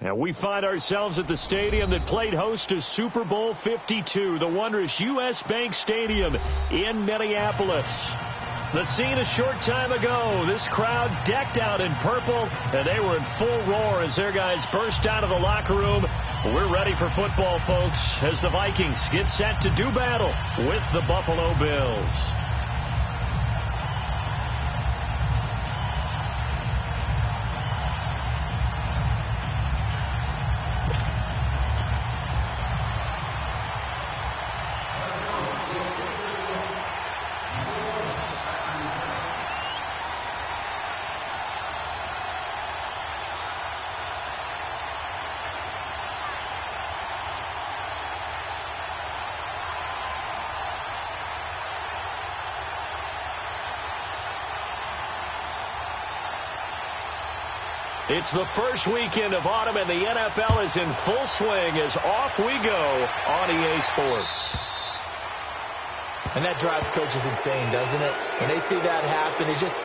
And we find ourselves at the stadium that played host to Super Bowl 52, the wondrous U.S. Bank Stadium in Minneapolis. The scene a short time ago, this crowd decked out in purple, and they were in full roar as their guys burst out of the locker room. We're ready for football, folks, as the Vikings get set to do battle with the Buffalo Bills. It's the first weekend of autumn, and the NFL is in full swing as off we go on EA Sports. And that drives coaches insane, doesn't it? When they see that happen, it's just...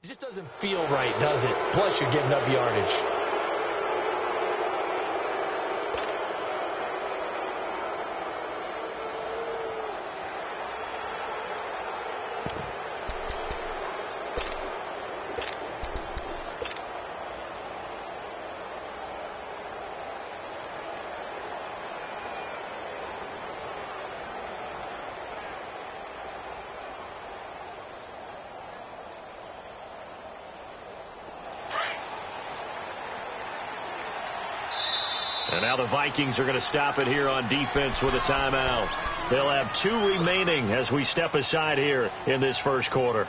It just doesn't feel right, does it? Plus, you're giving up yardage. And now the Vikings are going to stop it here on defense with a timeout. They'll have 2 remaining as we step aside here in this first quarter.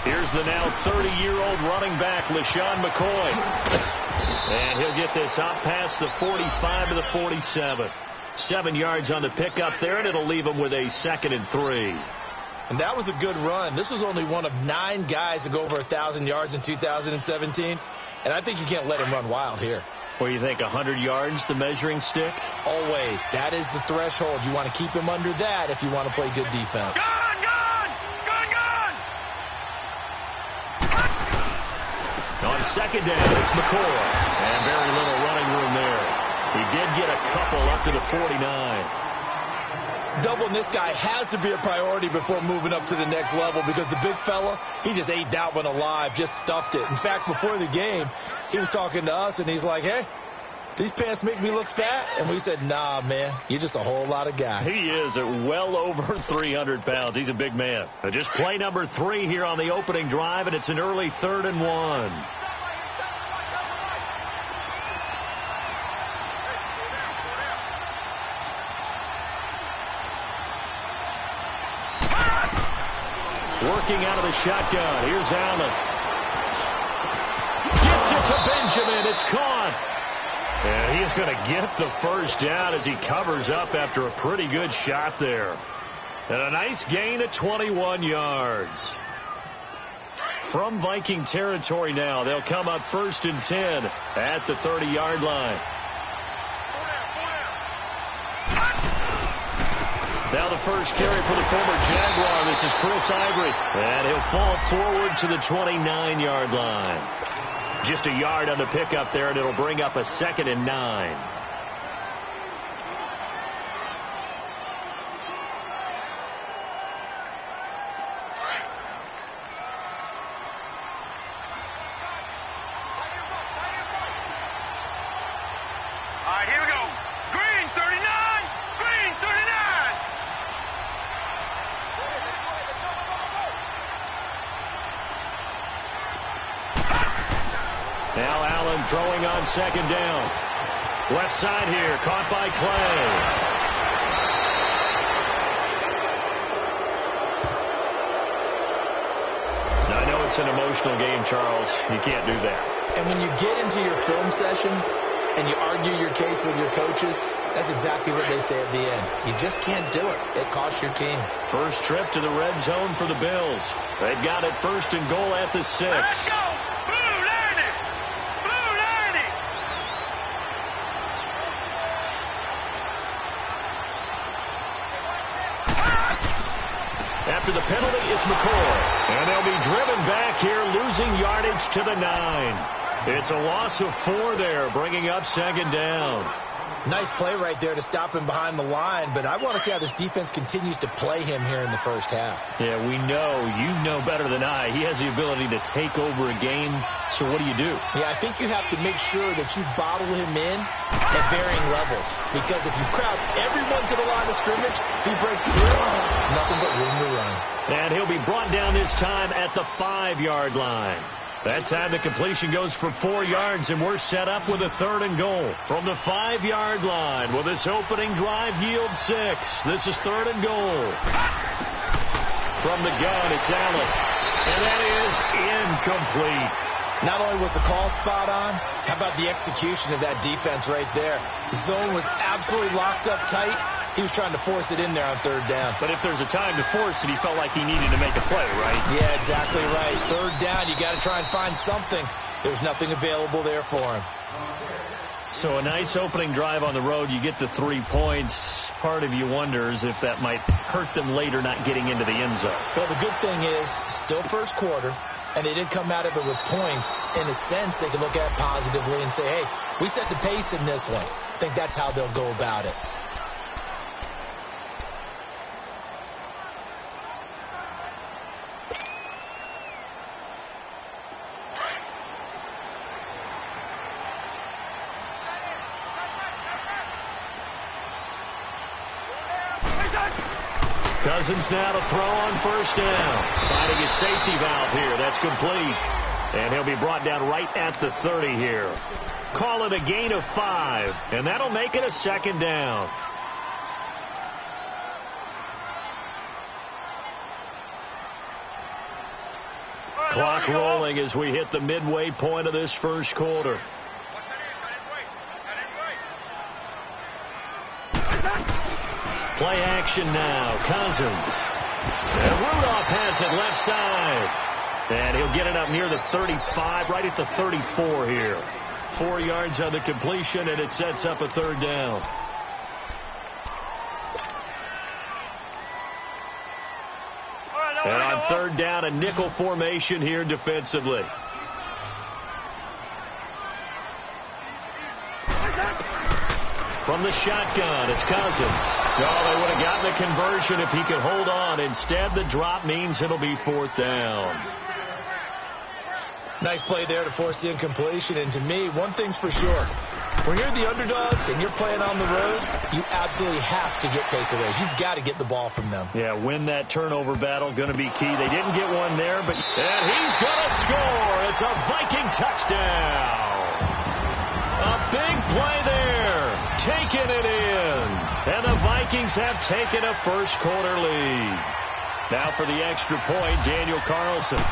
Here's the now 30-year-old running back, LaShawn McCoy. And he'll get this out past the 45 to the 47. 7 yards on the pickup there, and it'll leave him with a 2nd and 3. And that was a good run. This was only one of 9 guys to go over 1,000 yards in 2017. And I think you can't let him run wild here. What do you think, 100 yards, the measuring stick? Always. That is the threshold. You want to keep him under that if you want to play good defense. On 2nd down, it's McCoy. And very little running room there. He did get a couple up to the 49. Doubling this guy has to be a priority before moving up to the next level because the big fella, he just ate that one alive, just stuffed it. In fact, before the game, he was talking to us, and he's like, hey, these pants make me look fat? And we said, nah, man, you're just a whole lot of guy. He is at well over 300 pounds. He's a big man. Just play number 3 here on the opening drive, and it's an early 3rd and 1. working out of the shotgun. Here's Allen. Gets it to Benjamin. It's caught. And he is going to get the first down as he covers up after a pretty good shot there. And a nice gain of 21 yards. From Viking territory now, they'll come up 1st and 10 at the 30-yard line. Now the first carry for the former Jaguar. This is Chris Ivory. And he'll fall forward to the 29-yard line. Just a yard on the pickup there, and it'll bring up a 2nd and 9. Now Allen throwing on 2nd down. Left side here, caught by Clay. Now, I know it's an emotional game, Charles. You can't do that. And when you get into your film sessions and you argue your case with your coaches, that's exactly what they say at the end. You just can't do it. It costs your team. First trip to the red zone for the Bills. They've got it 1st and goal at the 6. Let's go! After the penalty, it's McCoy. And they'll be driven back here, losing yardage to the 9. It's a loss of 4 there, bringing up 2nd down. Nice play right there to stop him behind the line, but I want to see how this defense continues to play him here in the first half. Yeah, we know. You know better than I. He has the ability to take over a game, so what do you do? Yeah, I think you have to make sure that you bottle him in at varying levels, because if you crowd everyone to the line of scrimmage, if he breaks through, there's nothing but room to run. And he'll be brought down this time at the 5-yard line. That time the completion goes for 4 yards, and we're set up with a 3rd and goal. From the 5-yard line, will this opening drive yield 6? This is 3rd and goal. From the gun, it's Allen. And that is incomplete. Not only was the call spot on, how about the execution of that defense right there? The zone was absolutely locked up tight. He was trying to force it in there on 3rd down. But if there's a time to force it, he felt like he needed to make a play, right? Yeah, exactly right. 3rd down, you got to try and find something. There's nothing available there for him. So a nice opening drive on the road. You get the 3 points. Part of you wonders if that might hurt them later not getting into the end zone. Well, the good thing is, still first quarter, and they did come out of it with points. In a sense, they can look at it positively and say, hey, we set the pace in this one. I think that's how they'll go about it. Cousins now to throw on 1st down. Finding his safety valve here. That's complete. And he'll be brought down right at the 30 here. Call it a gain of 5. And that'll make it a 2nd down. Clock rolling as we hit the midway point of this first quarter. Play action now. Cousins. And Rudolph has it left side. And he'll get it up near the 35, right at the 34 here. 4 yards on the completion, and it sets up a 3rd down. And on 3rd down, a nickel formation here defensively. From the shotgun, it's Cousins. Oh, they would have gotten the conversion if he could hold on. Instead, the drop means it'll be 4th down. Nice play there to force the incompletion. And to me, one thing's for sure. When you're the underdogs and you're playing on the road, you absolutely have to get takeaways. You've got to get the ball from them. Yeah, win that turnover battle, going to be key. They didn't get one there, but and he's going to score. It's a Viking touchdown. A big play there. Taking it in. And the Vikings have taken a first quarter lead. Now for the extra point, Daniel Carlson.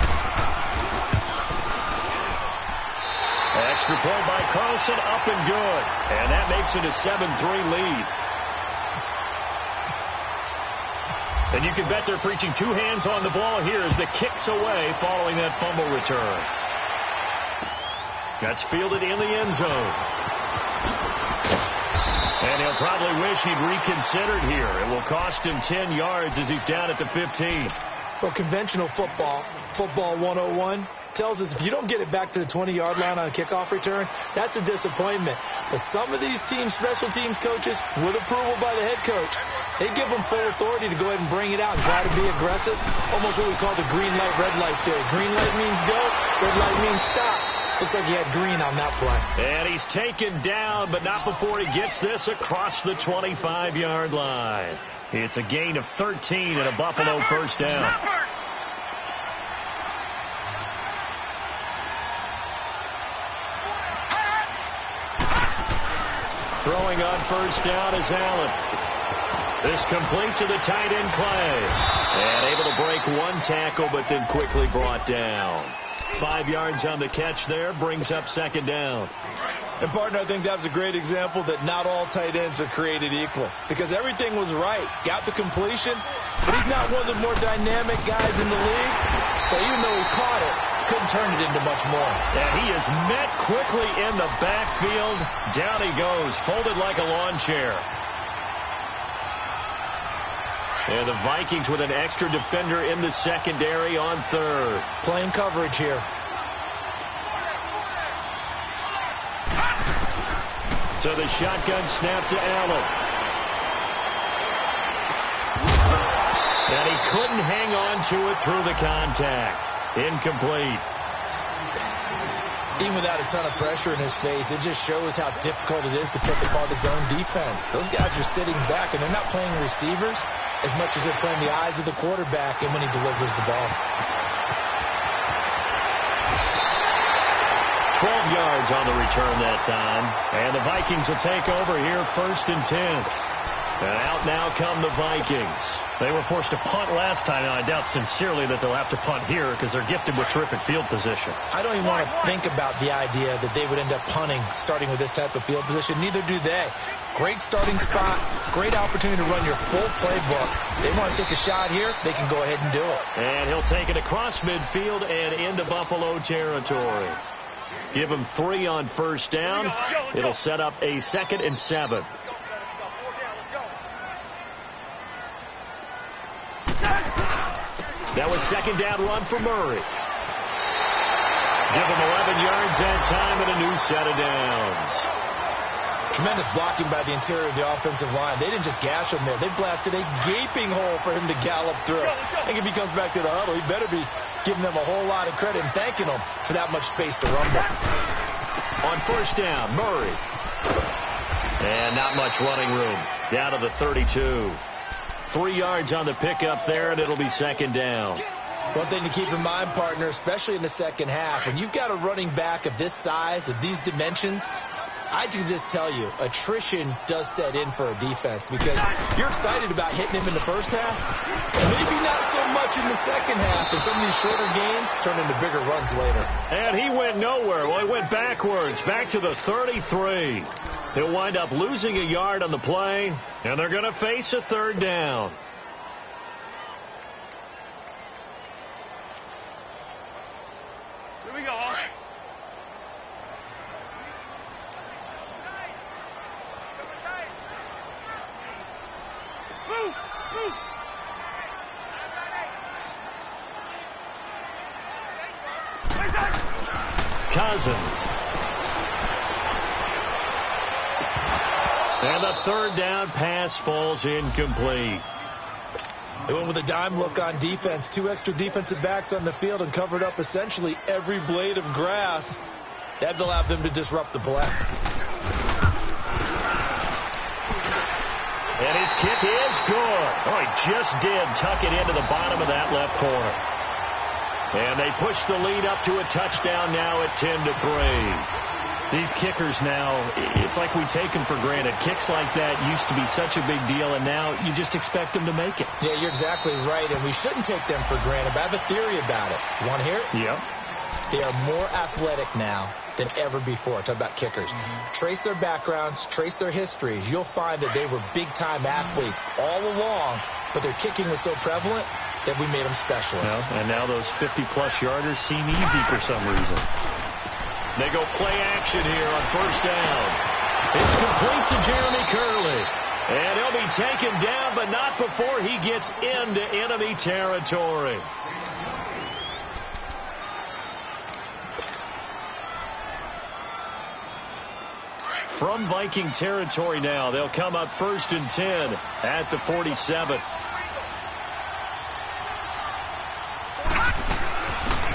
Extra point by Carlson, up and good. And that makes it a 7-3 lead. And you can bet they're preaching two hands on the ball here as the kick's away following that fumble return. That's fielded in the end zone. And he'll probably wish he'd reconsidered here. It will cost him 10 yards as he's down at the 15. Well, conventional football 101, tells us if you don't get it back to the 20-yard line on a kickoff return, that's a disappointment. But some of these teams, special teams coaches, with approval by the head coach, they give them full authority to go ahead and bring it out and try to be aggressive. Almost what we call the green light, red light theory. Green light means go, red light means stop. Looks like he had green on that play. And he's taken down, but not before he gets this across the 25-yard line. It's a gain of 13 and a Buffalo first down. Throwing on first down is Allen. This complete to the tight end Clay. And able to break one tackle, but then quickly brought down. 5 yards on the catch there, brings up second down. And, partner, I think that's a great example that not all tight ends are created equal. Because everything was right. Got the completion, but he's not one of the more dynamic guys in the league. So even though he caught it, couldn't turn it into much more. And he is met quickly in the backfield. Down he goes, folded like a lawn chair. And the Vikings with an extra defender in the secondary on third. Playing coverage here. So the shotgun snap to Allen. And he couldn't hang on to it through the contact. Incomplete. Even without a ton of pressure in his face, it just shows how difficult it is to pick apart his own defense. Those guys are sitting back, and they're not playing receivers as much as they're playing the eyes of the quarterback and when he delivers the ball. 12 yards on the return that time. And the Vikings will take over here, 1st and 10. And out now come the Vikings. They were forced to punt last time, and I doubt sincerely that they'll have to punt here because they're gifted with terrific field position. I don't even want to think about the idea that they would end up punting starting with this type of field position. Neither do they. Great starting spot, great opportunity to run your full playbook. They want to take a shot here, they can go ahead and do it. And he'll take it across midfield and into Buffalo territory. Give him 3 on first down. It'll set up a 2nd and 7. That was second down run for Murray. Give him 11 yards that time and a new set of downs. Tremendous blocking by the interior of the offensive line. They didn't just gash him there. They blasted a gaping hole for him to gallop through. I think if he comes back to the huddle, he better be giving them a whole lot of credit and thanking them for that much space to rumble. On first down, Murray. And not much running room. Down to the 32. 3 yards on the pickup there, and it'll be second down. One thing to keep in mind, partner, especially in the second half, when you've got a running back of this size, of these dimensions, I can just tell you, attrition does set in for a defense because you're excited about hitting him in the first half. Maybe not so much in the second half, and some of these shorter gains turn into bigger runs later. And he went nowhere. Well, he went backwards, back to the 33. He'll wind up losing a yard on the play, and they're going to face a third down. Here we go. Move, move. Cousins. And the third down pass falls incomplete. They went with a dime look on defense. 2 extra defensive backs on the field and covered up essentially every blade of grass. That allowed them to disrupt the play. And his kick is good. Oh, he just did tuck it into the bottom of that left corner. And they push the lead up to a touchdown now at 10-3. These kickers now, it's like we take them for granted. Kicks like that used to be such a big deal, and now you just expect them to make it. Yeah, you're exactly right, and we shouldn't take them for granted. But I have a theory about it. You want to hear it? Yep. They are more athletic now than ever before. Talk about kickers. Trace their backgrounds, trace their histories. You'll find that they were big-time athletes all along, but their kicking was so prevalent that we made them specialists. Well, and now those 50-plus yarders seem easy for some reason. They go play action here on first down. It's complete to Jeremy Curley. And he'll be taken down, but not before he gets into enemy territory. From Viking territory now, they'll come up 1st and 10 at the 47.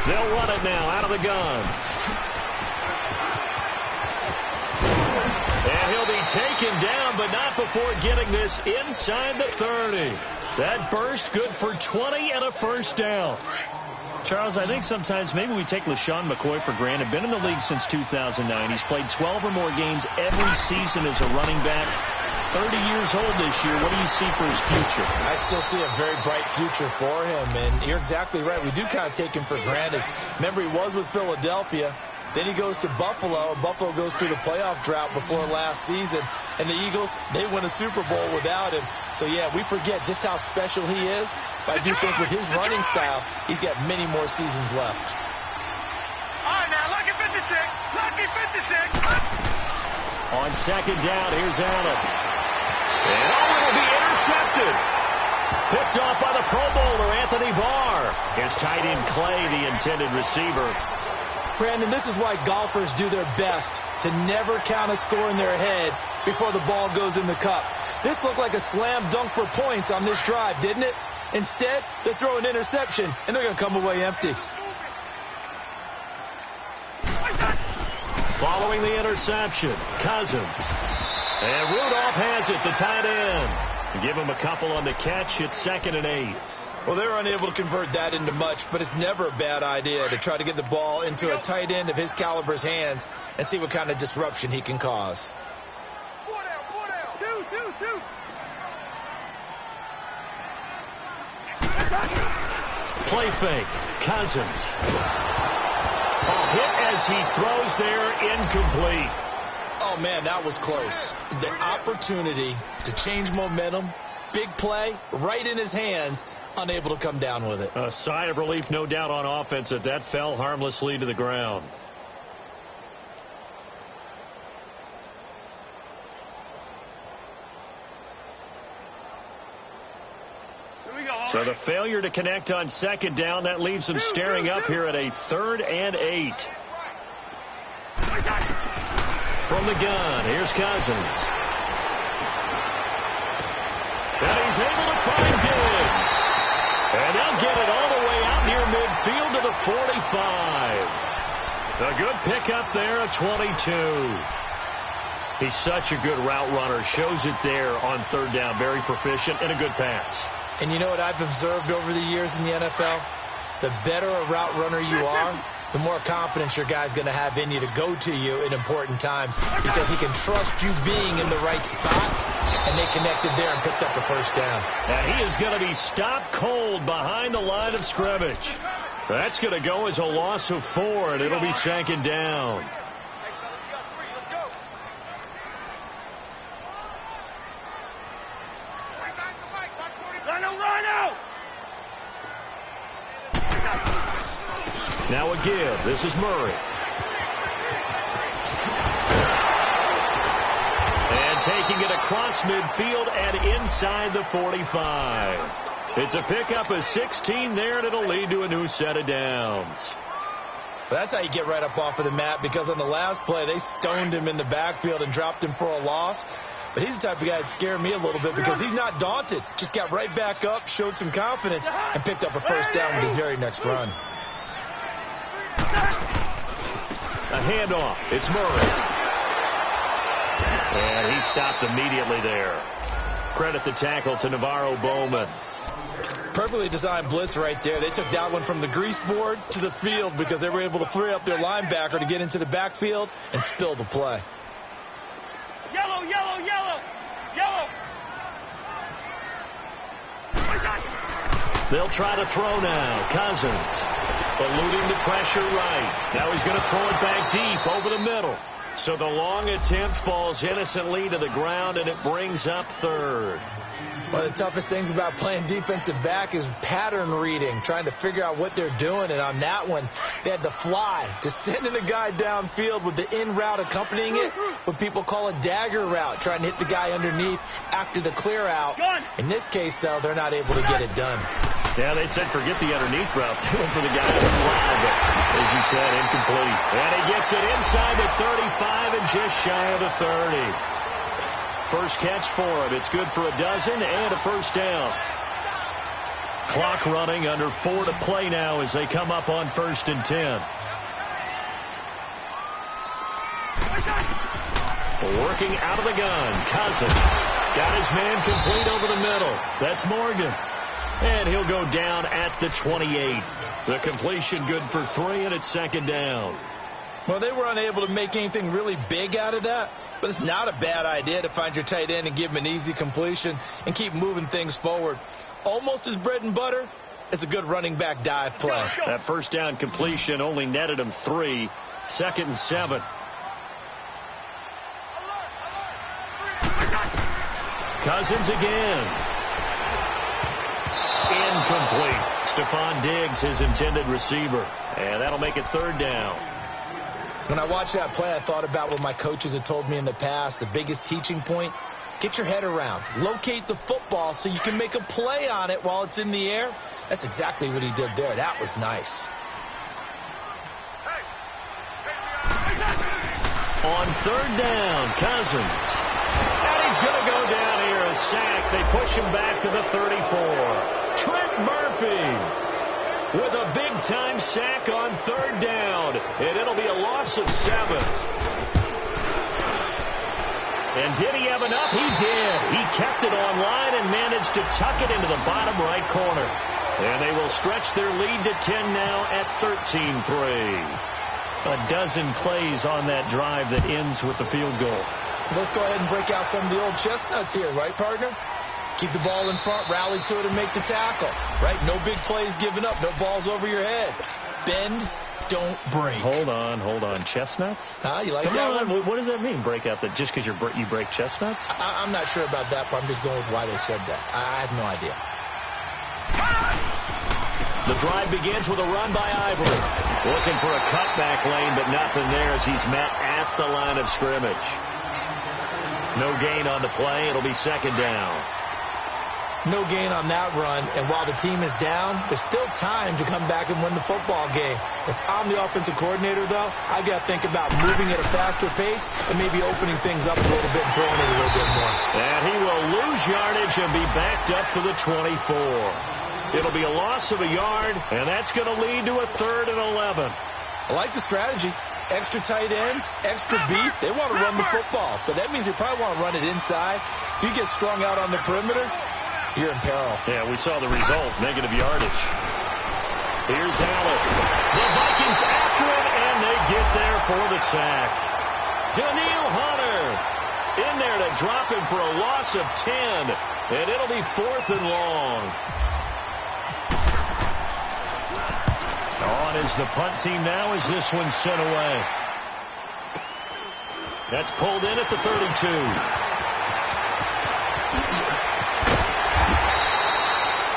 They'll run it now out of the gun. And he'll be taken down, but not before getting this inside the 30. That burst good for 20 and a first down. Charles, I think sometimes maybe we take LaShawn McCoy for granted. Been in the league since 2009. He's played 12 or more games every season as a running back. 30 years old this year. What do you see for his future? I still see a very bright future for him, and you're exactly right. We do kind of take him for granted. Remember, he was with Philadelphia. Then he goes to Buffalo. Buffalo goes through the playoff drought before last season. And the Eagles, they win a Super Bowl without him. So, yeah, we forget just how special he is. But I do think with his running style, he's got many more seasons left. All right, now, lucky 56. Lucky 56. On second down, here's Allen. And it'll be intercepted. Picked off by the Pro Bowler, Anthony Barr. His tight end, Clay, the intended receiver. Brandon, this is why golfers do their best to never count a score in their head before the ball goes in the cup. This looked like a slam dunk for points on this drive, didn't it? Instead, they throw an interception, and they're going to come away empty. Following the interception, Cousins. And Rudolph has it, the tight end. Give him a couple on the catch. It's 2nd and 8. Well, they're unable to convert that into much, but it's never a bad idea to try to get the ball into a tight end of his caliber's hands and see what kind of disruption he can cause. 2. Play fake. Cousins. A hit as he throws there, incomplete. Oh, man, that was close. The opportunity to change momentum, big play, right in his hands, unable to come down with it. A sigh of relief, no doubt, on offense that that fell harmlessly to the ground. So the failure to connect on second down, that leaves them staring up here at a 3rd and 8. From the gun, here's Cousins. And he's able to find Diggs. And they'll get it all the way out near midfield to the 45. A good pickup there at 22. He's such a good route runner. Shows it there on 3rd down. Very proficient and a good pass. And you know what I've observed over the years in the NFL? The better a route runner you are, the more confidence your guy's going to have in you to go to you in important times because he can trust you being in the right spot, and they connected there and picked up the first down. And he is going to be stopped cold behind the line of scrimmage. That's going to go as a loss of 4, and it'll be 2nd down. Now a give. This is Murray. And taking it across midfield and inside the 45. It's a pickup of 16 there, and it'll lead to a new set of downs. But that's how you get right up off of the mat, because on the last play, they stoned him in the backfield and dropped him for a loss. But he's the type of guy that scared me a little bit because he's not daunted. Just got right back up, showed some confidence, and picked up a first down with his very next run. A handoff. It's Murray. And he stopped immediately there. Credit the tackle to Navarro Bowman. Perfectly designed blitz right there. They took that one from the grease board to the field because they were able to free up their linebacker to get into the backfield and spill the play. Yellow, yellow, yellow, yellow. They'll try to throw now. Cousins eluding the pressure right. Now he's going to throw it back deep over the middle. So the long attempt falls innocently to the ground, and it brings up third. One of the toughest things about playing defensive back is pattern reading, trying to figure out what they're doing. And on that one, they had to fly, just sending a guy downfield with the in route accompanying it, what people call a dagger route, trying to hit the guy underneath after the clear out. In this case, though, they're not able to get it done. Yeah, they said forget the underneath route. They went for the guy in the fly, but as you said, incomplete. And he gets it inside the 35 and just shy of the 30. First catch for him. It's good for a dozen and a first down. Clock running, under 4 to play now as they come up on 1st and 10. Working out of the gun. Cousins got his man complete over the middle. That's Morgan. And he'll go down at the 28. The completion good for 3, and it's 2nd down. Well, they were unable to make anything really big out of that, but it's not a bad idea to find your tight end and give him an easy completion and keep moving things forward. Almost his bread and butter. It's a good running back dive play. That first down completion only netted him 3. 2nd and 7. Cousins again. Incomplete. Stephon Diggs, his intended receiver. And that'll make it 3rd down. When I watched that play, I thought about what my coaches had told me in the past. The biggest teaching point, get your head around. Locate the football so you can make a play on it while it's in the air. That's exactly what he did there. That was nice. On 3rd down, Cousins. And he's going to go down here, a sack. They push him back to the 34. Trent Murphy with a big-time sack on 3rd down. And it'll be a loss of 7. And did he have enough? He did. He kept it on line and managed to tuck it into the bottom right corner. And they will stretch their lead to 10 now at 13-3. A dozen plays on that drive that ends with the field goal. Let's go ahead and break out some of the old chestnuts here, right, partner? Keep the ball in front, rally to it, and make the tackle, right? No big plays given up, no balls over your head. Bend, don't break. Hold on. Chestnuts? You like that one? What does that mean, break out? That just because you break chestnuts? I'm not sure about that, but I'm just going with why they said that. I have no idea. The drive begins with a run by Ivory. Looking for a cutback lane, but nothing there as he's met at the line of scrimmage. No gain on the play. It'll be 2nd down. No gain on that run, and while the team is down, there's still time to come back and win the football game. If I'm the offensive coordinator, though, I've got to think about moving at a faster pace and maybe opening things up a little bit and throwing it a little bit more. And he will lose yardage and be backed up to the 24. It'll be a loss of a yard, and that's going to lead to a 3rd and 11. I like the strategy. Extra tight ends, extra beef. They want to run the football, but that means they probably want to run it inside. If you get strung out on the perimeter, you're in peril. Yeah, we saw the result, negative yardage. Here's Allen. The Vikings after him, and they get there for the sack. Daniil Hunter in there to drop him for a loss of 10, and it'll be 4th and long. On is the punt team now as this one's sent away. That's pulled in at the 32.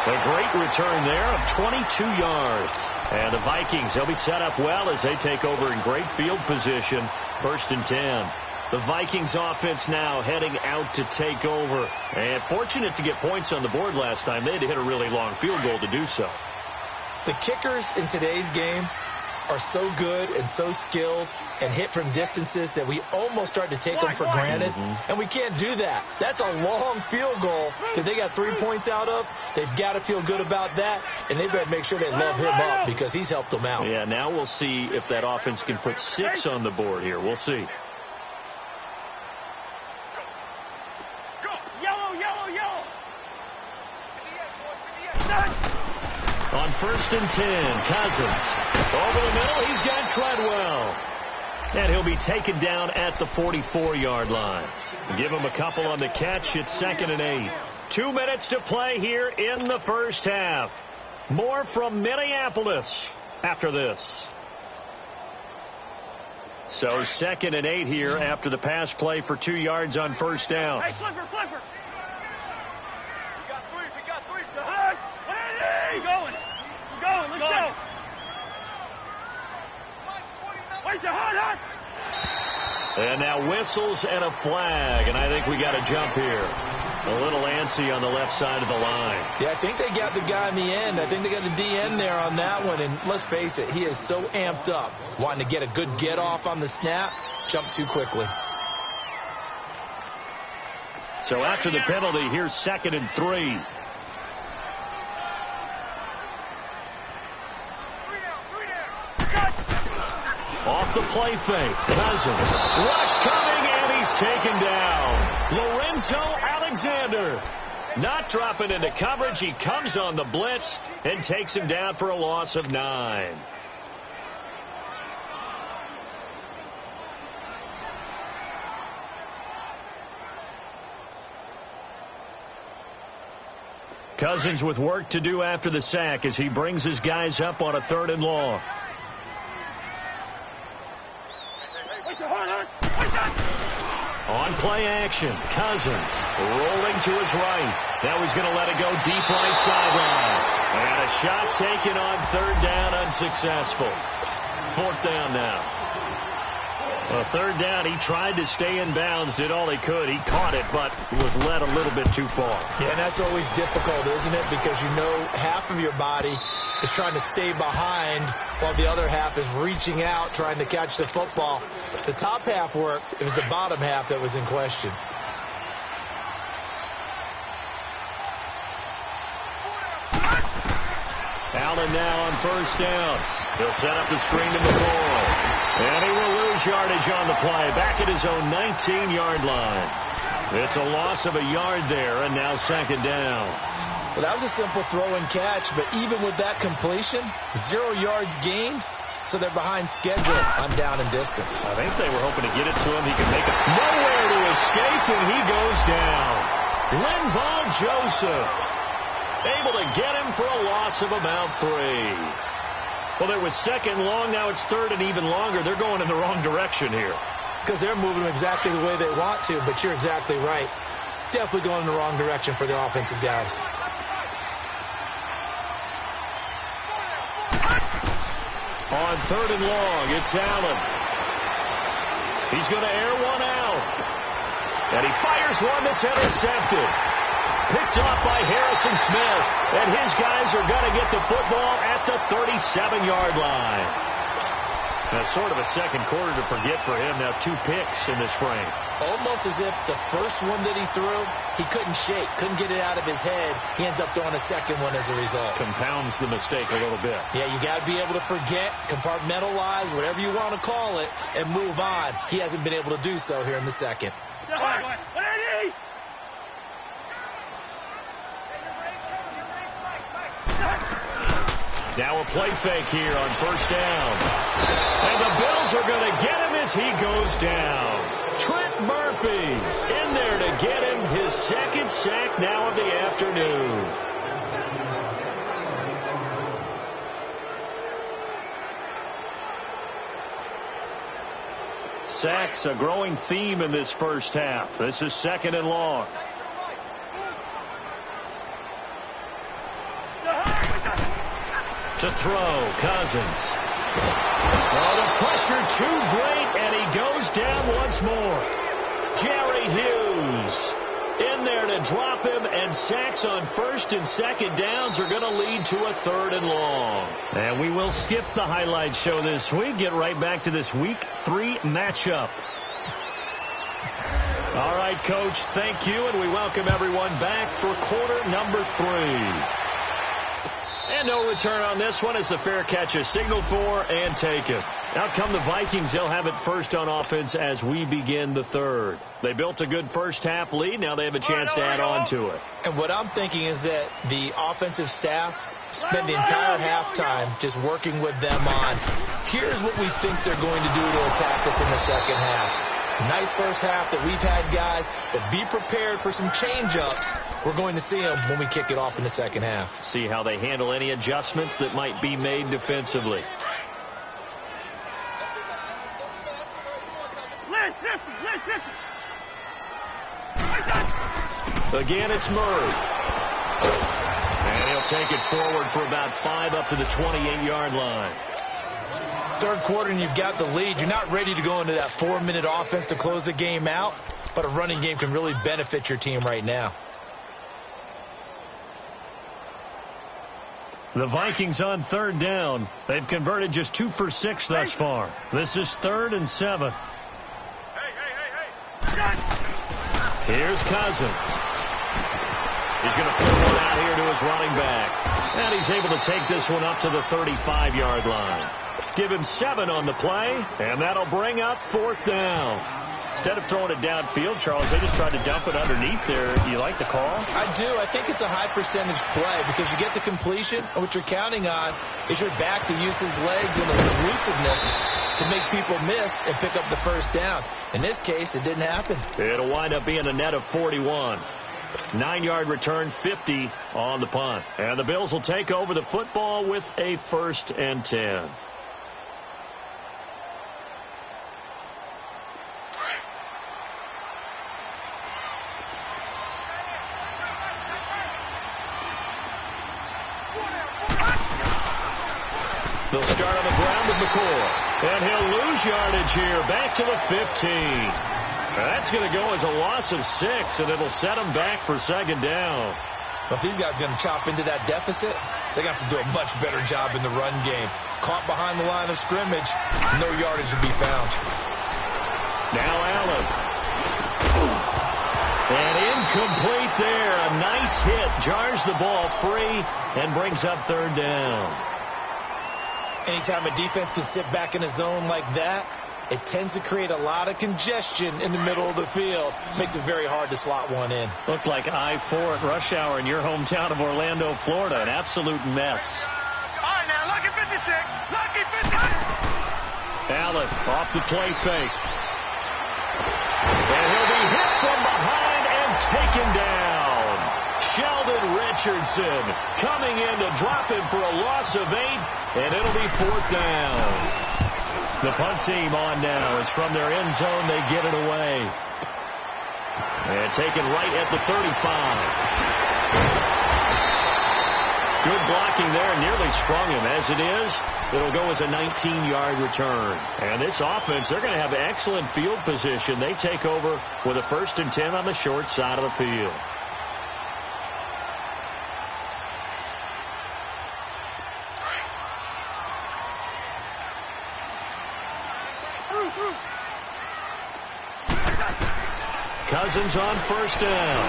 A great return there of 22 yards. And the Vikings, they'll be set up well as they take over in great field position. 1st and 10. The Vikings offense now heading out to take over. And fortunate to get points on the board last time. They had to hit a really long field goal to do so. The kickers in today's game are so good and so skilled and hit from distances that we almost start to take them for granted. And we can't do that. That's a long field goal that they got 3 points out of. They've got to feel good about that, and they better make sure they love him up because he's helped them out. Yeah, now we'll see if that offense can put 6 on the board here. We'll see. Yellow, yellow, yellow. On 1st and 10, Cousins. Over the middle, he's got Treadwell. And he'll be taken down at the 44-yard line. Give him a couple on the catch. It's 2nd and 8. 2 minutes to play here in the first half. More from Minneapolis after this. So 2nd and 8 here after the pass play for 2 yards on 1st down. Hey, flipper. We got three. Hey, going. Let's go. Wait, the hard. And now whistles and a flag, and I think we got a jump here. A little antsy on the left side of the line. Yeah, I think they got the guy in the end. I think they got the DN there on that one. And let's face it, he is so amped up, wanting to get a good get off on the snap, jump too quickly. So after the penalty, here's 2nd and 3. Off the play fake. Cousins. Rush coming, and he's taken down. Lorenzo Alexander. Not dropping into coverage. He comes on the blitz and takes him down for a loss of 9. Cousins with work to do after the sack as he brings his guys up on a 3rd and long. On play action, Cousins rolling to his right. Now he's going to let it go deep right sideline. And a shot taken on 3rd down, unsuccessful. 4th down now. Well, 3rd down, he tried to stay in bounds, did all he could. He caught it, but was led a little bit too far. Yeah, and that's always difficult, isn't it? Because you know half of your body is trying to stay behind while the other half is reaching out, trying to catch the football. The top half worked. It was the bottom half that was in question. Allen now on 1st down. He'll set up the screen to McCoy. And he will lose yardage on the play. Back at his own 19-yard line. It's a loss of a yard there, and now 2nd down. Well, that was a simple throw and catch, but even with that completion, 0 yards gained, so they're behind schedule on down and distance. I think they were hoping to get it to him. He could make it nowhere to escape, and he goes down. Linval Joseph able to get him for a loss of about 3. Well, there was 2nd long. Now it's 3rd and even longer. They're going in the wrong direction here. Because they're moving exactly the way they want to, but you're exactly right. Definitely going in the wrong direction for the offensive guys. On 3rd and long, it's Allen. He's going to air one out. And he fires one that's intercepted. Picked off by Harrison Smith. And his guys are going to get the football at the 37-yard line. That's sort of a second quarter to forget for him. Now 2 picks in this frame. Almost as if the first one that he threw, he couldn't shake, couldn't get it out of his head. He ends up throwing a second one as a result. Compounds the mistake a little bit. Yeah, you got to be able to forget, compartmentalize, whatever you want to call it, and move on. He hasn't been able to do so here in the second. Now a play fake here on 1st down. And the Bills are going to get him as he goes down. Trent Murphy in there to get him his 2nd sack now of the afternoon. Sacks, a growing theme in this first half. This is 2nd and long. To throw, Cousins. Oh, the pressure too great, and he goes down once more. Jerry Hughes in there to drop him, and sacks on 1st and 2nd downs are going to lead to a 3rd and long. And we will skip the highlight show this week. Get right back to this Week 3 matchup. All right, Coach, thank you, and we welcome everyone back for quarter number 3. And no return on this one as the fair catch is signaled for and taken. Out come the Vikings. They'll have it first on offense as we begin the 3rd. They built a good first half lead. Now they have a chance to add on to it. And what I'm thinking is that the offensive staff spend the entire halftime just working with them on, here's what we think they're going to do to attack us in the second half. Nice first half that we've had, guys, but be prepared for some change-ups. We're going to see them when we kick it off in the second half. See how they handle any adjustments that might be made defensively. Again, it's Murray. And he'll take it forward for about 5 up to the 28-yard line. Third quarter and you've got the lead. You're not ready to go into that 4-minute offense to close the game out, but a running game can really benefit your team right now. The Vikings on third down. They've converted just 2 for 6 thus far. This is 3rd and 7. Here's Cousins. He's going to pull one out here to his running back. And he's able to take this one up to the 35-yard line. Give him 7 on the play, and that'll bring up 4th down. Instead of throwing it downfield, Charles, they just tried to dump it underneath there. You like the call? I do. I think it's a high percentage play because you get the completion, and what you're counting on is your back to use his legs and his elusiveness to make people miss and pick up the first down. In this case, it didn't happen. It'll wind up being a net of 41. 9-yard return, 50 on the punt. And the Bills will take over the football with a 1st and 10. They'll start on the ground with McCoy. And he'll lose yardage here. Back to the 15. That's going to go as a loss of 6, and it'll set them back for 2nd down. But if these guys are going to chop into that deficit, they got to do a much better job in the run game. Caught behind the line of scrimmage, no yardage to be found. Now Allen. And incomplete there. A nice hit. Jars the ball free and brings up 3rd down. Anytime a defense can sit back in a zone like that, it tends to create a lot of congestion in the middle of the field. Makes it very hard to slot one in. Looked like I-4 at rush hour in your hometown of Orlando, Florida. An absolute mess. All right, now, lucky 56. Lucky 56. Allen off the play fake. And he'll be hit from behind and taken down. Sheldon Richardson coming in to drop him for a loss of 8, and it'll be 4th down. The punt team on now is from their end zone. They get it away. And taken right at the 35. Good blocking there. Nearly sprung him. As it is, it'll go as a 19-yard return. And this offense, they're going to have excellent field position. They take over with a 1st and 10 on the short side of the field. Cousins on 1st down.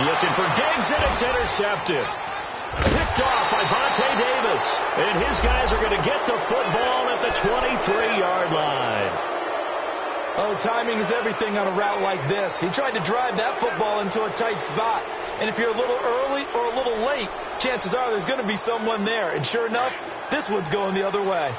Looking for Diggs, and it's intercepted. Picked off by Vontae Davis. And his guys are going to get the football at the 23-yard line. Oh, timing is everything on a route like this. He tried to drive that football into a tight spot. And if you're a little early or a little late, chances are there's going to be someone there. And sure enough, this one's going the other way.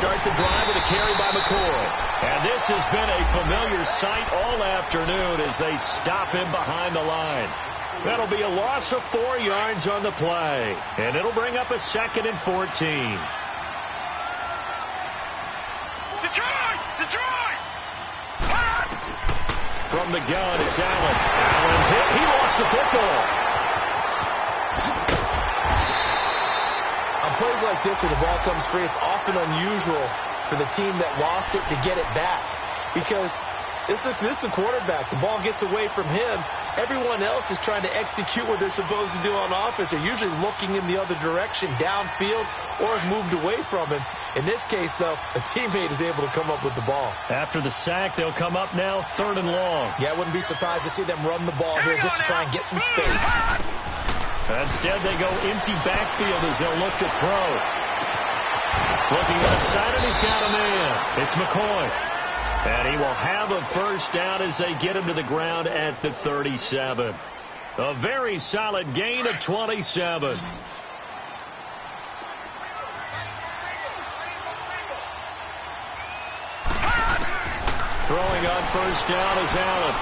Start the drive with a carry by McCoy. And this has been a familiar sight all afternoon as they stop him behind the line. That'll be a loss of 4 yards on the play. And it'll bring up a 2nd and 14. Detroit! From the gun, it's Allen. Allen hit. He lost the football. On plays like this where the ball comes free, it's often unusual for the team that lost it to get it back. Because this is the quarterback. The ball gets away from him. Everyone else is trying to execute what they're supposed to do on offense. They're usually looking in the other direction, downfield, or have moved away from him. In this case, though, a teammate is able to come up with the ball. After the sack, they'll come up now 3rd and long. Yeah, I wouldn't be surprised to see them run the ball here just to try and get some space. Instead, they go empty backfield as they'll look to throw. Looking left side, and he's got a man. It's McCoy. And he will have a first down as they get him to the ground at the 37. A very solid gain of 27. Throwing on first down is Allen.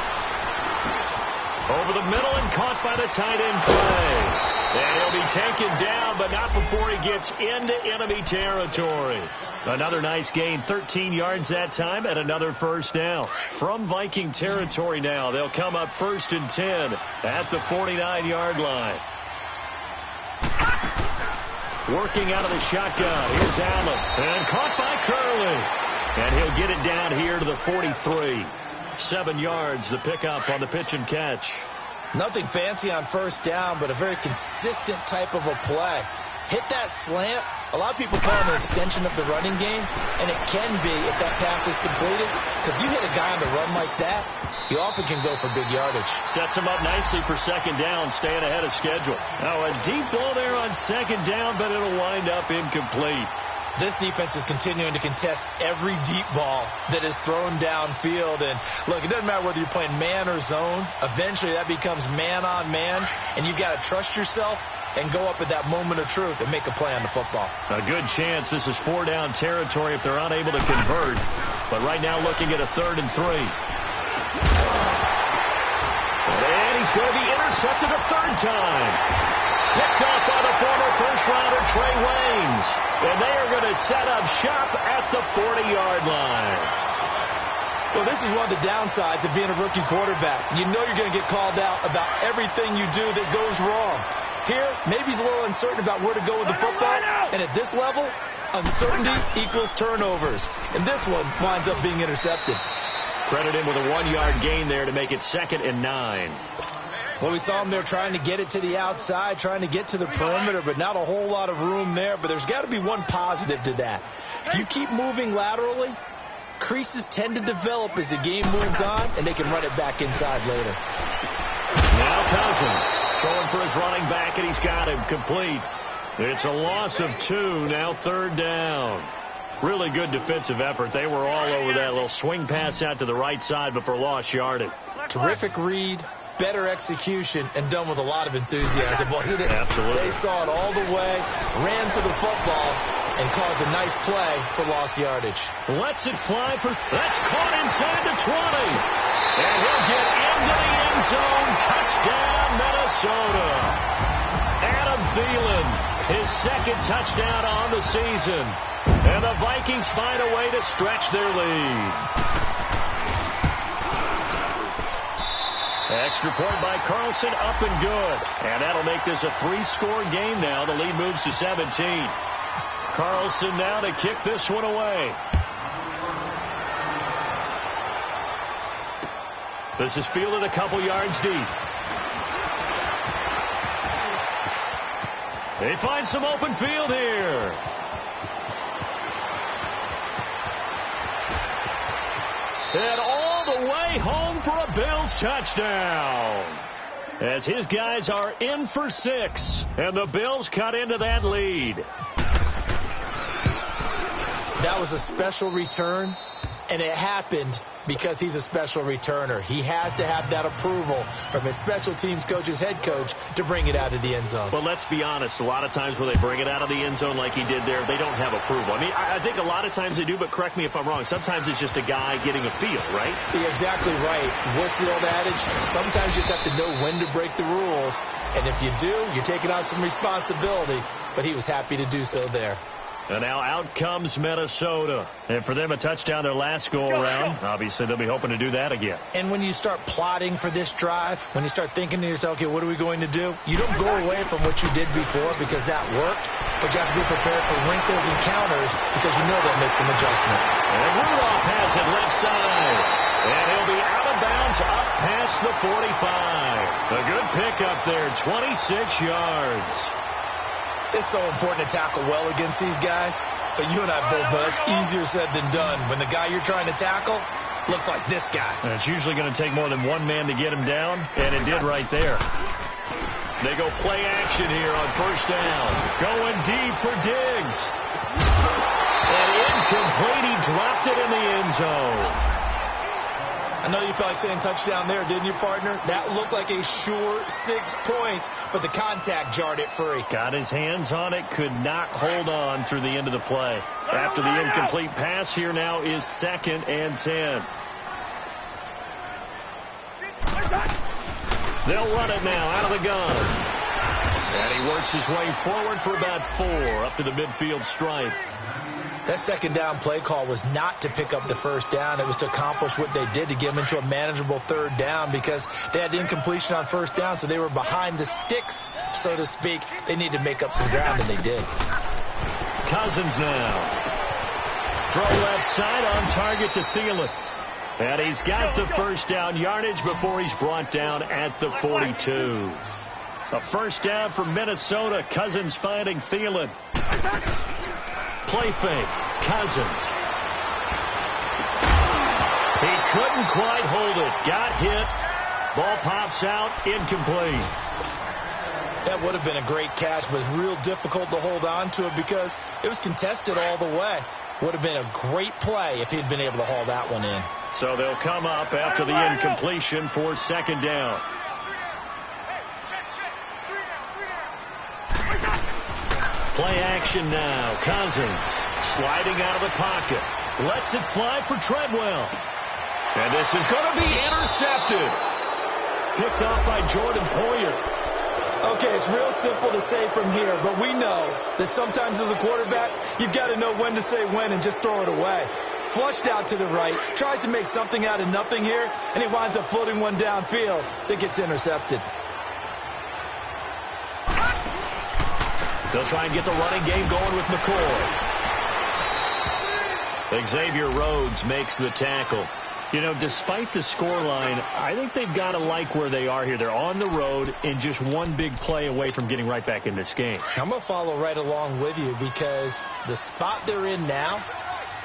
Over the middle and caught by the tight end Clay. And he'll be taken down, but not before he gets into enemy territory. Another nice gain, 13 yards that time, and another first down. From Viking territory now, they'll come up 1st and 10 at the 49-yard line. Working out of the shotgun, here's Allen. And caught by Curley. And he'll get it down here to the 43. 7 yards, the pickup on the pitch and catch. Nothing fancy on first down, but a very consistent type of a play. Hit that slant. A lot of people call it an extension of the running game, and it can be if that pass is completed, because you hit a guy on the run like that, you often can go for big yardage. Sets him up nicely for second down, staying ahead of schedule. Now a deep ball there on second down, but it'll wind up incomplete. This defense is continuing to contest every deep ball that is thrown downfield. And, look, it doesn't matter whether you're playing man or zone. Eventually that becomes man-on-man, and you've got to trust yourself and go up at that moment of truth and make a play on the football. A good chance this is 4-down territory if they're unable to convert. But right now looking at a 3rd and 3. And he's going to be intercepted a 3rd time. Picked off by the former first-rounder Trey Waynes. And they are going to set up shop at the 40-yard line. Well, this is one of the downsides of being a rookie quarterback. You know you're going to get called out about everything you do that goes wrong. Here, maybe he's a little uncertain about where to go with the football. And at this level, uncertainty equals turnovers. And this one winds up being intercepted. Credit him with a 1-yard gain there to make it 2nd and 9. Well, we saw him there trying to get it to the outside, trying to get to the perimeter, but not a whole lot of room there. But there's got to be one positive to that. If you keep moving laterally, creases tend to develop as the game moves on, and they can run it back inside later. Now Cousins throwing for his running back, and he's got him complete. It's a loss of 2, now 3rd down. Really good defensive effort. They were all over that little swing pass out to the right side before lost yardage. Terrific read. Better execution, and done with a lot of enthusiasm, wasn't it? Absolutely. They saw it all the way, ran to the football, and caused a nice play for lost yardage. Lets it fly for... That's caught inside the 20. And he'll get into the end zone. Touchdown, Minnesota. Adam Thielen, his 2nd touchdown on the season. And the Vikings find a way to stretch their lead. Extra point by Carlson, up and good. And that'll make this a 3-score game now. The lead moves to 17. Carlson now to kick this one away. This is fielded a couple yards deep. They find some open field here. And all the way home for a Bills touchdown. As his guys are in for 6. And the Bills cut into that lead. That was a special return. And it happened because he's a special returner. He has to have that approval from his special teams coach's head coach to bring it out of the end zone. But let's be honest, a lot of times when they bring it out of the end zone like he did there, they don't have approval. I mean, I think a lot of times they do, but correct me if I'm wrong. Sometimes it's just a guy getting a feel, right? You're exactly right. What's the old adage? Sometimes you just have to know when to break the rules. And if you do, you're taking on some responsibility. But he was happy to do so there. And now out comes Minnesota. And for them, a touchdown their last go-around. Obviously, they'll be hoping to do that again. And when you start plotting for this drive, when you start thinking to yourself, okay, what are we going to do? You don't go away from what you did before because that worked. But you have to be prepared for wrinkles and counters because you know they'll make some adjustments. And Rudolph has it left side. And he'll be out of bounds up past the 45. A good pickup there, 26 yards. It's so important to tackle well against these guys. But you and I both know it's easier said than done. When the guy you're trying to tackle looks like this guy. And it's usually going to take more than one man to get him down, and it did right there. They go play action here on first down. Going deep for Diggs. And incomplete. He dropped it in the end zone. I know you felt like saying touchdown there, didn't you, partner? That looked like a sure 6 points, but the contact jarred it free. Got his hands on it, could not hold on through the end of the play. After the incomplete pass, here now is 2nd and 10. They'll run it now out of the gun. And he works his way forward for about 4 up to the midfield stripe. That second down play call was not to pick up the first down. It was to accomplish what they did, to get them into a manageable 3rd down, because they had incompletion on 1st down, so they were behind the sticks, so to speak. They needed to make up some ground, and they did. Cousins now. Throw left side on target to Thielen. And he's got the first down yardage before he's brought down at the 42. A first down for Minnesota. Cousins finding Thielen. Play fake. Cousins. He couldn't quite hold it. Got hit. Ball pops out. Incomplete. That would have been a great catch, but it's real difficult to hold on to it because it was contested all the way. Would have been a great play if he'd been able to haul that one in. So they'll come up after the incompletion for 2nd down. Play action now. Cousins sliding out of the pocket. Lets it fly for Treadwell. And this is going to be intercepted. Picked off by Jordan Poyer. Okay, it's real simple to say from here, but we know that sometimes as a quarterback, you've got to know when to say when and just throw it away. Flushed out to the right, tries to make something out of nothing here, and he winds up floating one downfield that gets intercepted. They'll try and get the running game going with McCoy. Xavier Rhodes makes the tackle. You know, despite the scoreline, I think they've got to like where they are here. They're on the road and just one big play away from getting right back in this game. I'm going to follow right along with you because the spot they're in now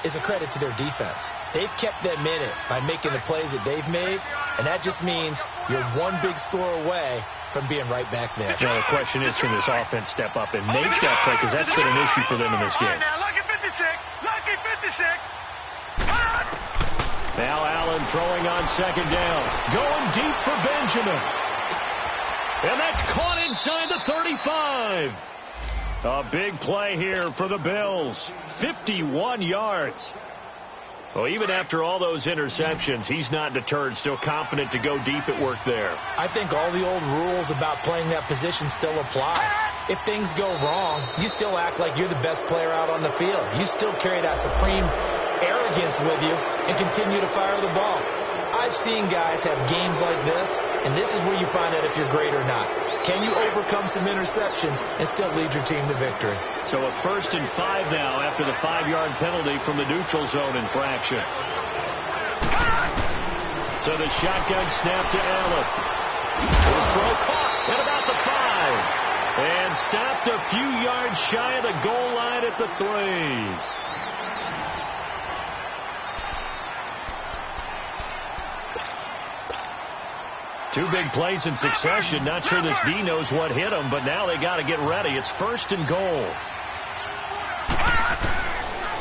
is a credit to their defense. They've kept them in it by making the plays that they've made, and that just means you're one big score away from being right back there. Now, the question is, can this offense step up and make that play? Because that's been an issue for them in this game. Now, lucky 56. Lucky 56. Now Allen throwing on 2nd down. Going deep for Benjamin. And that's caught inside the 35. A big play here for the Bills. 51 yards. Well, even after all those interceptions, he's not deterred, still confident to go deep at work there. I think all the old rules about playing that position still apply. If things go wrong, you still act like you're the best player out on the field. You still carry that supreme arrogance with you and continue to fire the ball. I've seen guys have games like this, and this is where you find out if you're great or not. Can you overcome some interceptions and still lead your team to victory? So a 1st and 5 now after the 5-yard penalty from the neutral zone infraction. So the shotgun snap to Allen. His throw caught at about the 5. And stopped a few yards shy of the goal line at the 3. Two big plays in succession. Not sure this D knows what hit him, but now they got to get ready. It's 1st and goal.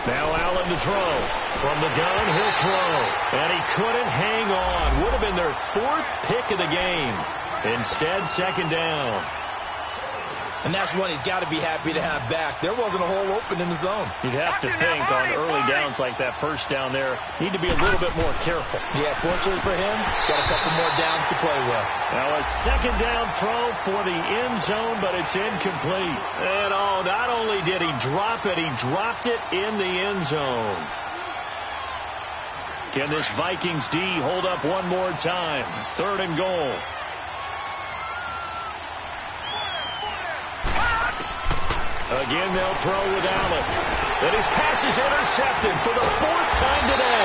Now Allen to throw. From the gun, he'll throw. And he couldn't hang on. Would have been their 4th pick of the game. Instead, 2nd down. And that's one he's got to be happy to have back. There wasn't a hole open in the zone. You'd have to think on early downs like that first down there, need to be a little bit more careful. Yeah, fortunately for him, got a couple more downs to play with. Now a 2nd down throw for the end zone, but it's incomplete. And oh, not only did he drop it, he dropped it in the end zone. Can this Vikings D hold up one more time? 3rd and goal. Again, they'll throw with Allen. And his pass is intercepted for the 4th time today.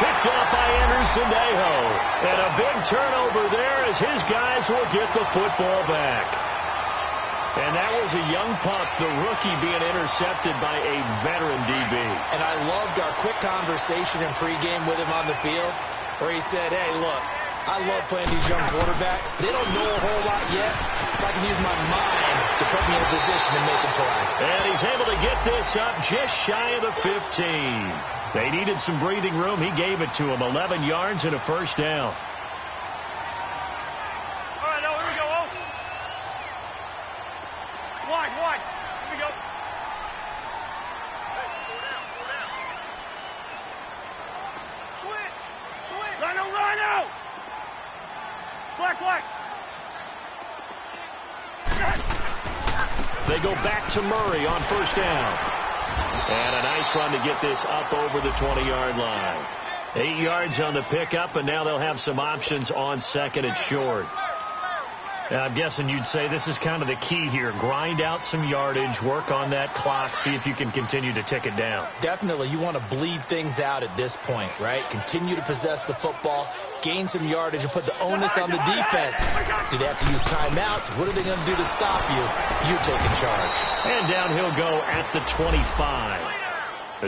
Picked off by Anderson-Aho. And a big turnover there as his guys will get the football back. And that was a young pup, the rookie, being intercepted by a veteran DB. And I loved our quick conversation in pregame with him on the field where he said, hey, look, I love playing these young quarterbacks. They don't know a whole lot yet, so I can use my mind to put me in a position to make a play. And he's able to get this up just shy of the 15. They needed some breathing room. He gave it to them. 11 yards and a first down. All right, now here we go. Oh. Wide. Here we go. Hey, slow down. Switch. Rhino. Black. They go back to Murray on first down. And a nice run to get this up over the 20-yard line. 8 yards on the pickup, and now they'll have some options on second and short. Now, I'm guessing you'd say this is kind of the key here. Grind out some yardage, work on that clock, see if you can continue to tick it down. Definitely. You want to bleed things out at this point, right? Continue to possess the football, gain some yardage, and put the onus on the defense. Do they have to use timeouts? What are they going to do to stop you? You're taking charge. And down he'll go at the 25.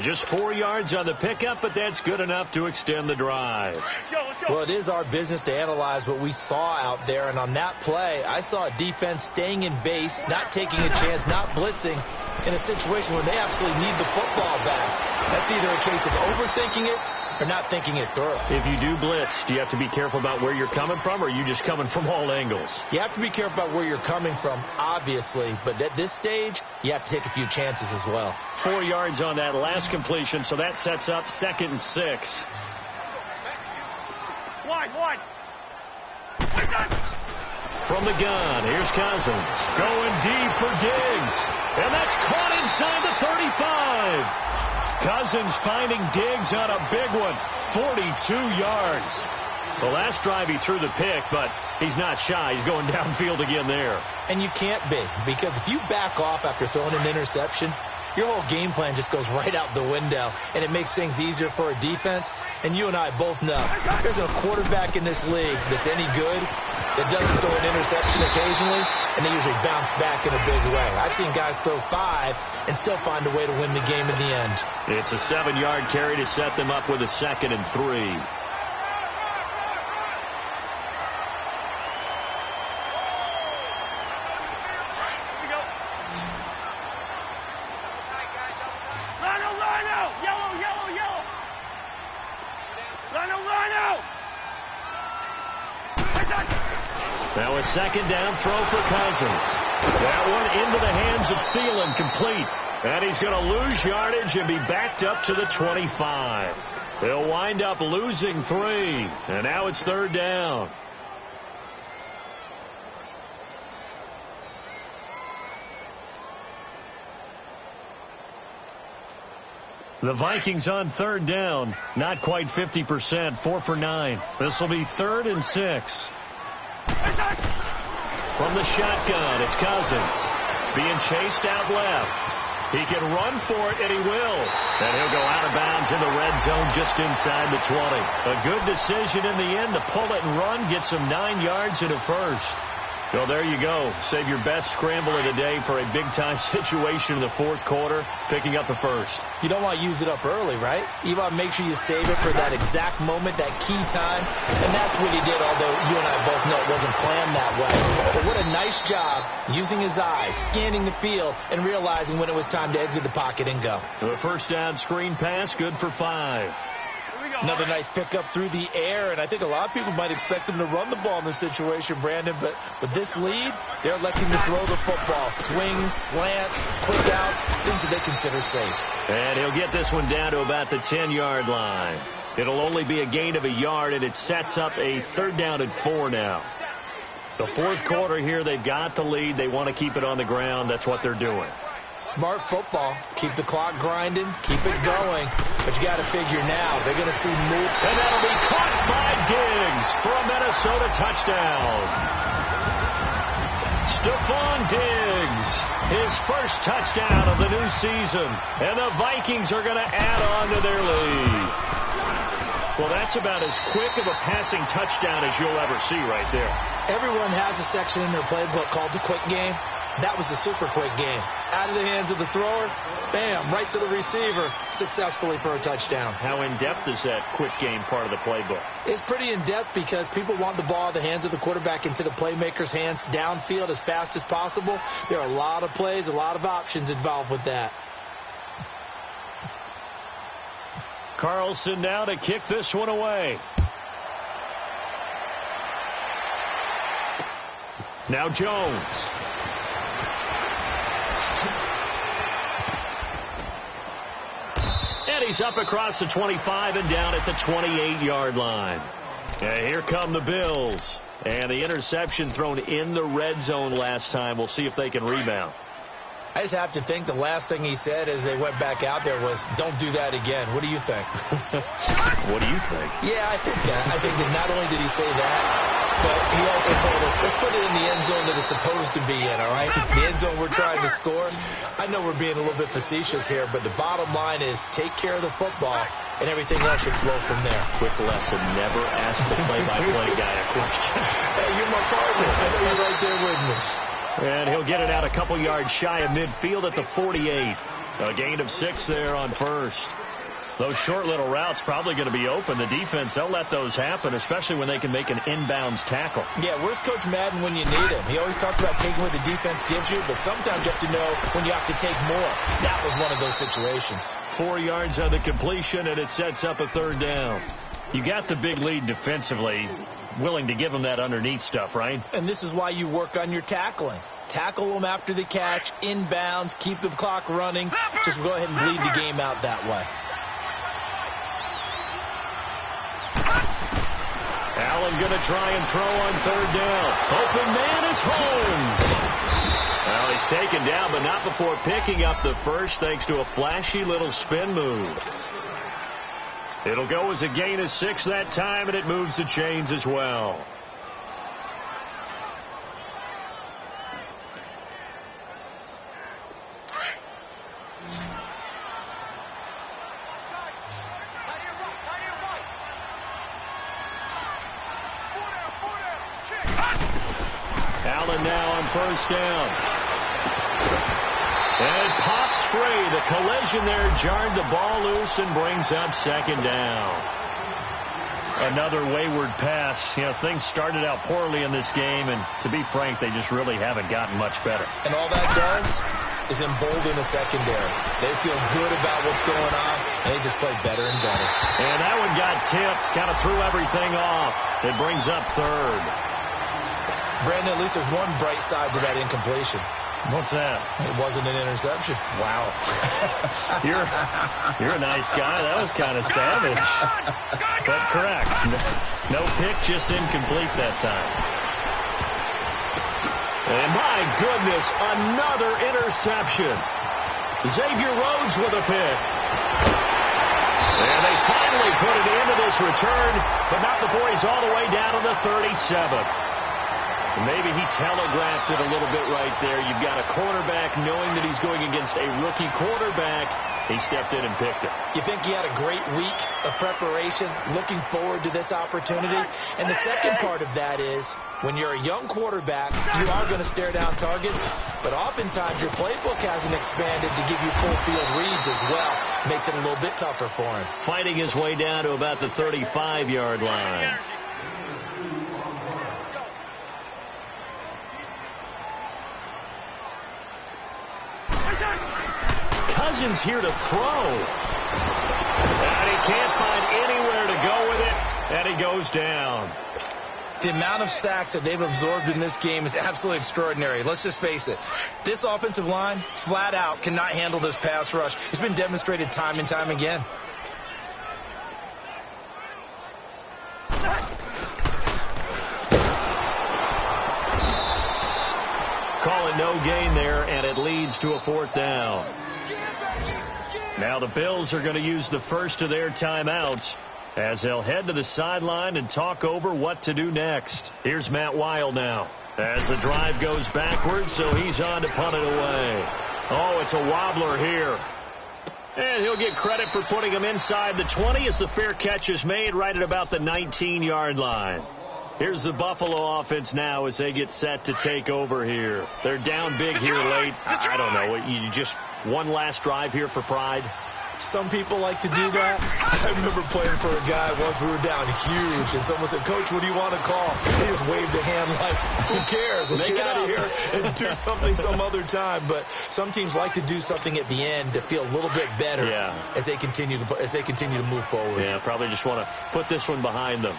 Just 4 yards on the pickup, but that's good enough to extend the drive. Let's go. Well, it is our business to analyze what we saw out there, and on that play, I saw a defense staying in base, not taking a chance, not blitzing in a situation where they absolutely need the football back. That's either a case of overthinking it or not thinking it through. If you do blitz, do you have to be careful about where you're coming from, or are you just coming from all angles? You have to be careful about where you're coming from, obviously, but at this stage, you have to take a few chances as well. 4 yards on that last completion, so that sets up 2nd and 6. Wide. From the gun, here's Cousins. Going deep for Diggs. And that's caught inside the 35. Cousins finding Diggs on a big one. 42 yards. The last drive he threw the pick, but he's not shy. He's going downfield again there. And you can't be, because if you back off after throwing an interception, your whole game plan just goes right out the window, and it makes things easier for a defense. And you and I both know there's a quarterback in this league that's any good that doesn't throw an interception occasionally, and they usually bounce back in a big way. I've seen guys throw 5 and still find a way to win the game in the end. It's a 7-yard carry to set them up with a 2nd and 3. Now a 2nd down throw for Cousins. That one into the hands of Thielen, complete. And he's going to lose yardage and be backed up to the 25. They'll wind up losing 3. And now it's 3rd down. The Vikings on 3rd down. Not quite 50%. 4 for 9. This will be 3rd and 6. From the shotgun, it's Cousins. Being chased out left. He can run for it, and he will. And he'll go out of bounds in the red zone just inside the 20. A good decision in the end to pull it and run. Get some 9 yards and a first. So there you go. Save your best scramble of the day for a big-time situation in the 4th quarter, picking up the first. You don't want to use it up early, right? You want to make sure you save it for that exact moment, that key time. And that's what he did, although you and I both know it wasn't planned that way. But what a nice job using his eyes, scanning the field, and realizing when it was time to exit the pocket and go. The first down screen pass, good for 5. Another nice pickup through the air, and I think a lot of people might expect him to run the ball in this situation, Brandon, but with this lead, they're electing to throw the football. Swings, slants, quick outs, things that they consider safe. And he'll get this one down to about the 10-yard line. It'll only be a gain of a yard, and it sets up a 3rd down and 4 now. The 4th quarter here, they've got the lead. They want to keep it on the ground. That's what they're doing. Smart football. Keep the clock grinding. Keep it going. But you got to figure now, they're going to see move. And that'll be caught by Diggs for a Minnesota touchdown. Stephon Diggs, his first touchdown of the new season. And the Vikings are going to add on to their lead. Well, that's about as quick of a passing touchdown as you'll ever see right there. Everyone has a section in their playbook called the quick game. That was the super quick game. Out of the hands of the thrower, bam, right to the receiver, successfully for a touchdown. How in-depth is that quick game part of the playbook? It's pretty in-depth because people want the ball out of the hands of the quarterback into the playmaker's hands downfield as fast as possible. There are a lot of plays, a lot of options involved with that. Carlson now to kick this one away. Now Jones. And he's up across the 25 and down at the 28-yard line. And here come the Bills. And the interception thrown in the red zone last time. We'll see if they can rebound. I just have to think the last thing he said as they went back out there was, don't do that again. What do you think? What do you think? Yeah, I think that. I think that not only did he say that, but he also told him, let's put it in the end zone that it's supposed to be in, all right? The end zone we're trying to score. I know we're being a little bit facetious here, but the bottom line is take care of the football, and everything else should flow from there. Quick lesson, never ask the play-by-play guy a question. Hey, you're my partner. I know you're right there with me. And he'll get it out a couple yards shy of midfield at the 48. A gain of 6 there on first. Those short little routes probably going to be open. The defense, they'll let those happen, especially when they can make an inbounds tackle. Yeah, where's Coach Madden when you need him? He always talked about taking what the defense gives you, but sometimes you have to know when you have to take more. That was one of those situations. 4 yards on the completion, and it sets up a third down. You got the big lead defensively. Willing to give them that underneath stuff, right? And this is why you work on your tackling. Tackle them after the catch, inbounds, keep the clock running. Just go ahead and bleed the game out that way. Allen going to try and throw on third down. Open man is Holmes. Well, he's taken down, but not before picking up the first thanks to a flashy little spin move. It'll go as a gain of 6 that time, and it moves the chains as well. Allen now on first down. And it pops free. The collision there jarred the ball loose and brings up second down. Another wayward pass. You know, things started out poorly in this game, and to be frank, they just really haven't gotten much better. And all that does is embolden the secondary. They feel good about what's going on, and they just play better and better. And that one got tipped, kind of threw everything off. It brings up third. Brandon, at least there's one bright side to that incompletion. What's that? It wasn't an interception. Wow. You're a nice guy. That was kind of savage. But correct. No pick, just incomplete that time. And my goodness, another interception. Xavier Rhodes with a pick. And they finally put it into this return, but not before he's all the way down to the 37th. Maybe he telegraphed it a little bit right there. You've got a cornerback knowing that he's going against a rookie quarterback. He stepped in and picked it. You think he had a great week of preparation, looking forward to this opportunity? And the second part of that is, when you're a young quarterback, you are going to stare down targets, but oftentimes your playbook hasn't expanded to give you full field reads as well. Makes it a little bit tougher for him. Fighting his way down to about the 35-yard line. Cousins here to throw. And he can't find anywhere to go with it, and he goes down. The amount of sacks that they've absorbed in this game is absolutely extraordinary. Let's just face it. This offensive line, flat out, cannot handle this pass rush. It's been demonstrated time and time again. Calling no gain there, and it leads to a fourth down. Now the Bills are going to use the first of their timeouts as they'll head to the sideline and talk over what to do next. Here's Matt Weil now as the drive goes backwards, so he's on to punt it away. Oh, it's a wobbler here. And he'll get credit for putting him inside the 20 as the fair catch is made right at about the 19-yard line. Here's the Buffalo offense now as they get set to take over here. They're down big here late. I don't know. You just one last drive here for pride? Some people like to do that. I remember playing for a guy once. We were down huge, and someone said, "Coach, what do you want to call?" He just waved a hand like, "Who cares? Let's get out of here and do something some other time." But some teams like to do something at the end to feel a little bit better as they continue to move forward. Yeah, probably just want to put this one behind them.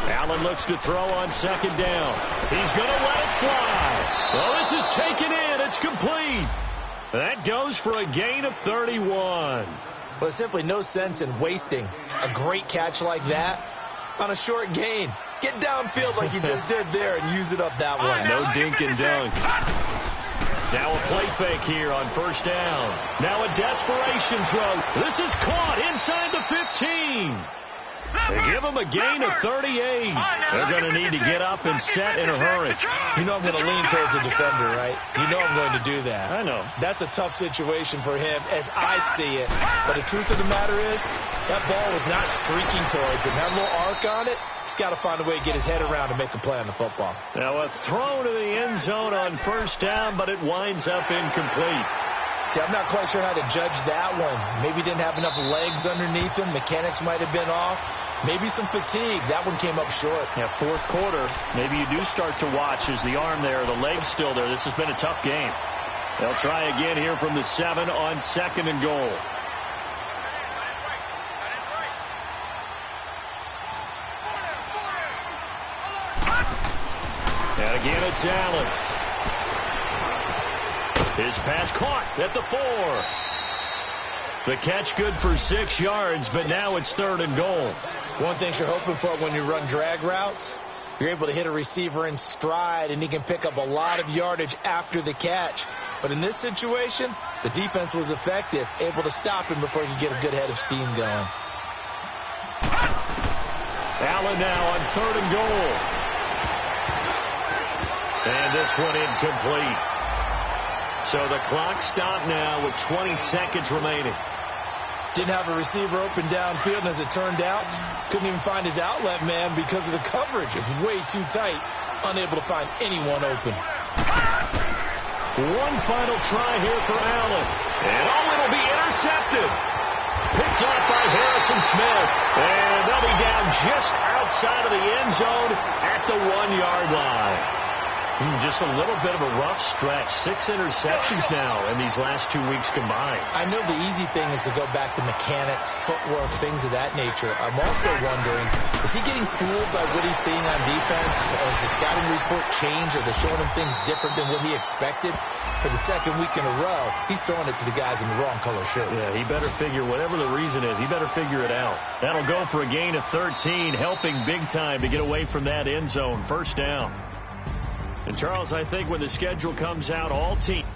Allen looks to throw on second down. He's going to let it fly. Well, this is taken in. It's complete. That goes for a gain of 31. Well, there's simply no sense in wasting a great catch like that on a short gain. Get downfield like you just did there and use it up that way. No dink and dunk. Now a play fake here on first down. Now a desperation throw. This is caught inside the 15. They give him a gain of 38. They're going to need to get up and set in a hurry. You know I'm going to lean towards the defender, right? You know I'm going to do that. I know. That's a tough situation for him as I see it. But the truth of the matter is, that ball was not streaking towards him. That little arc on it, he's got to find a way to get his head around and make a play on the football. Now a throw to the end zone on first down, but it winds up incomplete. See, I'm not quite sure how to judge that one. Maybe he didn't have enough legs underneath him. Mechanics might have been off. Maybe some fatigue. That one came up short. Yeah, fourth quarter. Maybe you do start to watch. Is the arm there? The leg's still there? This has been a tough game. They'll try again here from the 7 on second and goal. And again, it's Allen. His pass caught at the 4. The catch good for 6 yards, but now it's third and goal. One thing you're hoping for when you run drag routes, you're able to hit a receiver in stride, and he can pick up a lot of yardage after the catch. But in this situation, the defense was effective, able to stop him before he could get a good head of steam going. Allen now on third and goal. And this one incomplete. So the clock stopped now with 20 seconds remaining. Didn't have a receiver open downfield, and as it turned out, couldn't even find his outlet man because of the coverage. It was way too tight, unable to find anyone open. One final try here for Allen. And it'll be intercepted. Picked off by Harrison Smith. And they'll be down just outside of the end zone at the 1-yard line. Just a little bit of a rough stretch. 6 interceptions now in these last 2 weeks combined. I know the easy thing is to go back to mechanics, footwork, things of that nature. I'm also wondering, is he getting fooled by what he's seeing on defense? Has the scouting report changed? Are they showing him things different than what he expected? For the second week in a row, he's throwing it to the guys in the wrong color shirts. Yeah, he better figure, whatever the reason is, he better figure it out. That'll go for a gain of 13, helping big time to get away from that end zone. First down. And, Charles, I think when the schedule comes out, all teams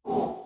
go.